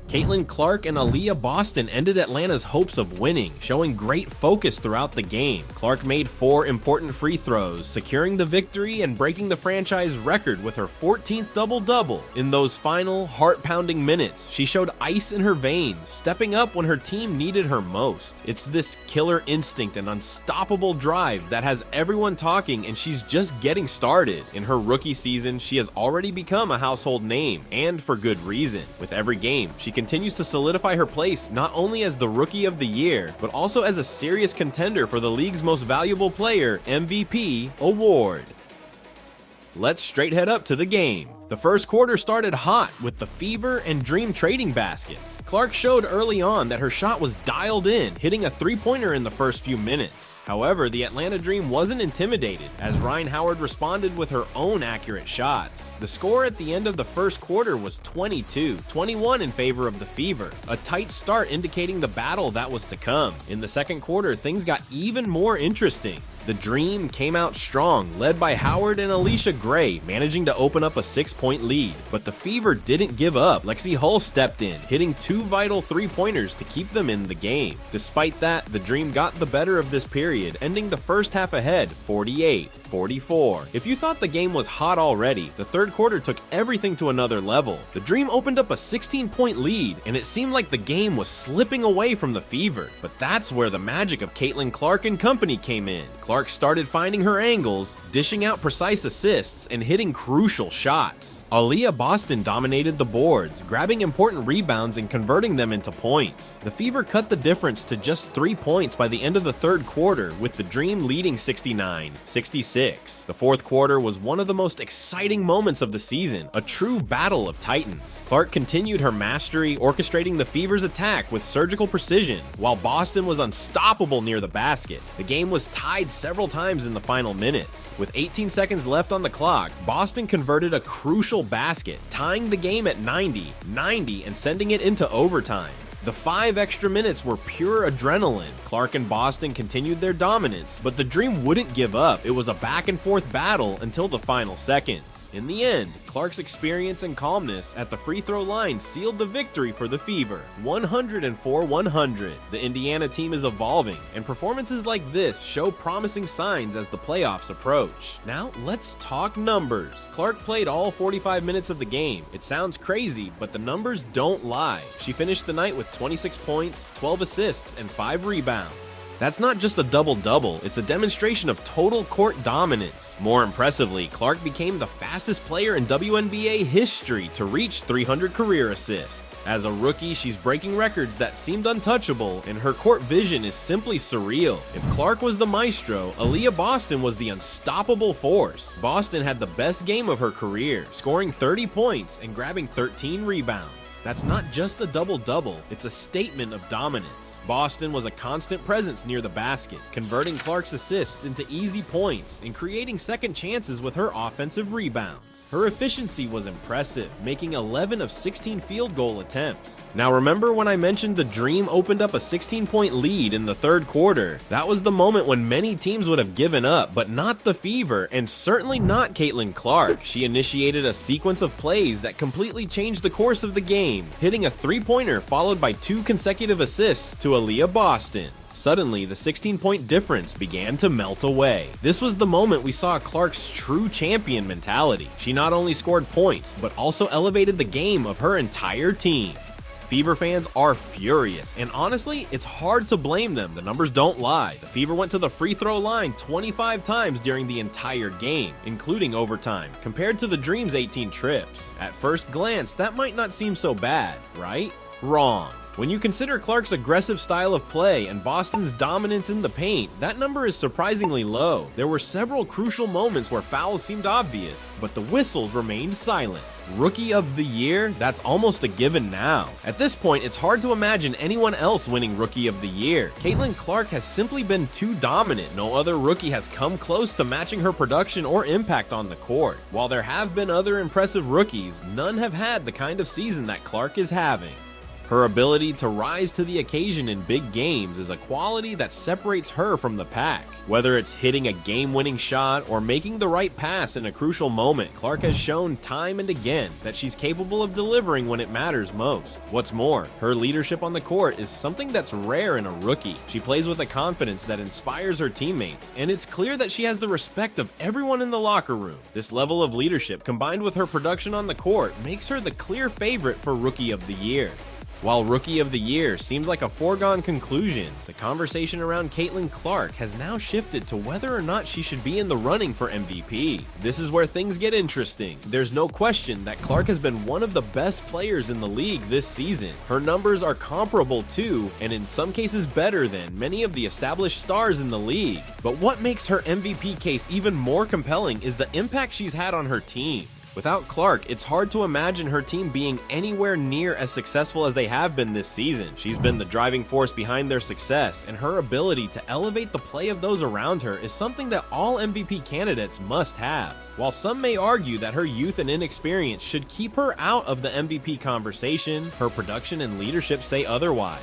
Caitlin Clark and Aaliyah Boston ended Atlanta's hopes of winning, showing great focus throughout the game. Clark made 4 important free throws, securing the victory and breaking the franchise record with her 14th double-double. In those final, heart-pounding minutes, she showed ice in her veins, stepping up when her team needed her most. It's this killer instinct and unstoppable drive that has everyone talking, and she's just getting started. In her rookie season, she has already become a household name, and for good reason. With every game, she continues to solidify her place not only as the Rookie of the Year, but also as a serious contender for the league's Most Valuable Player MVP award. Let's straight head up to the game. The first quarter started hot with the Fever and Dream trading baskets. Clark showed early on that her shot was dialed in, hitting a three-pointer in the first few minutes. However, the Atlanta Dream wasn't intimidated, as Ryan Howard responded with her own accurate shots. The score at the end of the first quarter was 22-21 in favor of the Fever, a tight start indicating the battle that was to come. In the second quarter, things got even more interesting. The Dream came out strong, led by Howard and Alicia Gray, managing to open up a 6-point lead. But the Fever didn't give up. Lexi Hull stepped in, hitting 2 vital three-pointers to keep them in the game. Despite that, the Dream got the better of this period, ending the first half ahead, 48-44. If you thought the game was hot already, the third quarter took everything to another level. The Dream opened up a 16-point lead, and it seemed like the game was slipping away from the Fever. But that's where the magic of Caitlin Clark and company came in. Clark started finding her angles, dishing out precise assists, and hitting crucial shots. Aaliyah Boston dominated the boards, grabbing important rebounds and converting them into points. The Fever cut the difference to just 3 points by the end of the third quarter, with the Dream leading 69-66. The fourth quarter was one of the most exciting moments of the season, a true battle of titans. Clark continued her mastery, orchestrating the Fever's attack with surgical precision, while Boston was unstoppable near the basket. The game was tied several times in the final minutes. With 18 seconds left on the clock, Boston converted a crucial basket, tying the game at 90 and sending it into overtime. The 5 extra minutes were pure adrenaline. Clark and Boston continued their dominance, but the Dream wouldn't give up. It was a back and forth battle until the final seconds. In the end, Clark's experience and calmness at the free throw line sealed the victory for the Fever, 104-100. The Indiana team is evolving, and performances like this show promising signs as the playoffs approach. Now, let's talk numbers. Clark played all 45 minutes of the game. It sounds crazy, but the numbers don't lie. She finished the night with 26 points, 12 assists, and 5 rebounds. That's not just a double-double, it's a demonstration of total court dominance. More impressively, Clark became the fastest player in WNBA history to reach 300 career assists. As a rookie, she's breaking records that seemed untouchable, and her court vision is simply surreal. If Clark was the maestro, Aaliyah Boston was the unstoppable force. Boston had the best game of her career, scoring 30 points and grabbing 13 rebounds. That's not just a double-double, it's a statement of dominance. Boston was a constant presence near the basket, converting Clark's assists into easy points and creating second chances with her offensive rebounds. Her efficiency was impressive, making 11 of 16 field goal attempts. Now remember when I mentioned the Dream opened up a 16-point lead in the third quarter? That was the moment when many teams would have given up, but not the Fever, and certainly not Caitlin Clark. She initiated a sequence of plays that completely changed the course of the game, hitting a three-pointer followed by 2 consecutive assists to Aaliyah Boston. Suddenly, the 16-point difference began to melt away. This was the moment we saw Clark's true champion mentality. She not only scored points, but also elevated the game of her entire team. Fever fans are furious, and honestly, it's hard to blame them. The numbers don't lie. The Fever went to the free throw line 25 times during the entire game, including overtime, compared to the Dream's 18 trips. At first glance, that might not seem so bad, right? Wrong. When you consider Clark's aggressive style of play and Boston's dominance in the paint, that number is surprisingly low. There were several crucial moments where fouls seemed obvious, but the whistles remained silent. Rookie of the Year? That's almost a given now. At this point, it's hard to imagine anyone else winning Rookie of the Year. Caitlin Clark has simply been too dominant. No other rookie has come close to matching her production or impact on the court. While there have been other impressive rookies, none have had the kind of season that Clark is having. Her ability to rise to the occasion in big games is a quality that separates her from the pack. Whether it's hitting a game-winning shot or making the right pass in a crucial moment, Clark has shown time and again that she's capable of delivering when it matters most. What's more, her leadership on the court is something that's rare in a rookie. She plays with a confidence that inspires her teammates, and it's clear that she has the respect of everyone in the locker room. This level of leadership, combined with her production on the court, makes her the clear favorite for Rookie of the Year. While Rookie of the Year seems like a foregone conclusion, the conversation around Caitlin Clark has now shifted to whether or not she should be in the running for MVP. This is where things get interesting. There's no question that Clark has been one of the best players in the league this season. Her numbers are comparable to, and in some cases better than, many of the established stars in the league. But what makes her MVP case even more compelling is the impact she's had on her team. Without Clark, it's hard to imagine her team being anywhere near as successful as they have been this season. She's been the driving force behind their success, and her ability to elevate the play of those around her is something that all MVP candidates must have. While some may argue that her youth and inexperience should keep her out of the MVP conversation, her production and leadership say otherwise.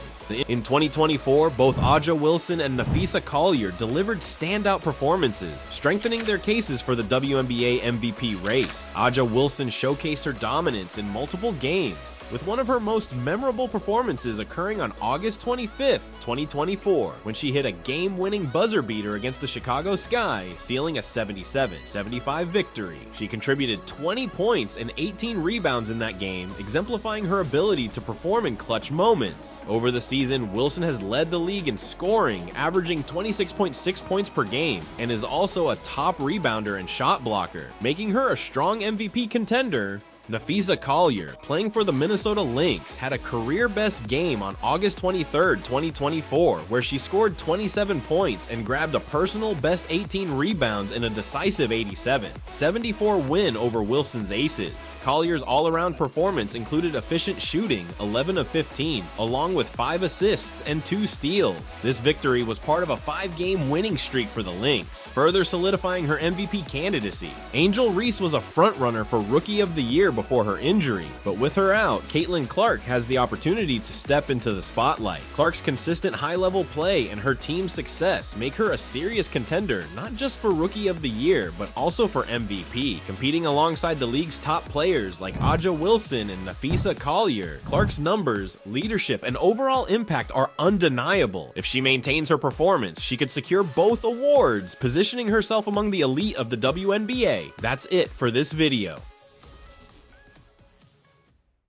In 2024, both Aja Wilson and Napheesa Collier delivered standout performances, strengthening their cases for the WNBA MVP race. Aja Wilson showcased her dominance in multiple games, with one of her most memorable performances occurring on August 25th, 2024, when she hit a game-winning buzzer beater against the Chicago Sky, sealing a 77-75 victory. She contributed 20 points and 18 rebounds in that game, exemplifying her ability to perform in clutch moments. Over the season, Wilson has led the league in scoring, averaging 26.6 points per game, and is also a top rebounder and shot blocker, making her a strong MVP contender. Napheesa Collier, playing for the Minnesota Lynx, had a career-best game on August 23, 2024, where she scored 27 points and grabbed a personal best 18 rebounds in a decisive 87-74 win over Wilson's Aces. Collier's all-around performance included efficient shooting, 11 of 15, along with 5 assists and 2 steals. This victory was part of a 5-game winning streak for the Lynx, further solidifying her MVP candidacy. Angel Reese was a frontrunner for Rookie of the Year before her injury, but with her out, Caitlin Clark has the opportunity to step into the spotlight. Clark's consistent high-level play and her team's success make her a serious contender, not just for Rookie of the Year, but also for MVP. Competing alongside the league's top players like Aja Wilson and Napheesa Collier, Clark's numbers, leadership, and overall impact are undeniable. If she maintains her performance, she could secure both awards, positioning herself among the elite of the WNBA. That's it for this video.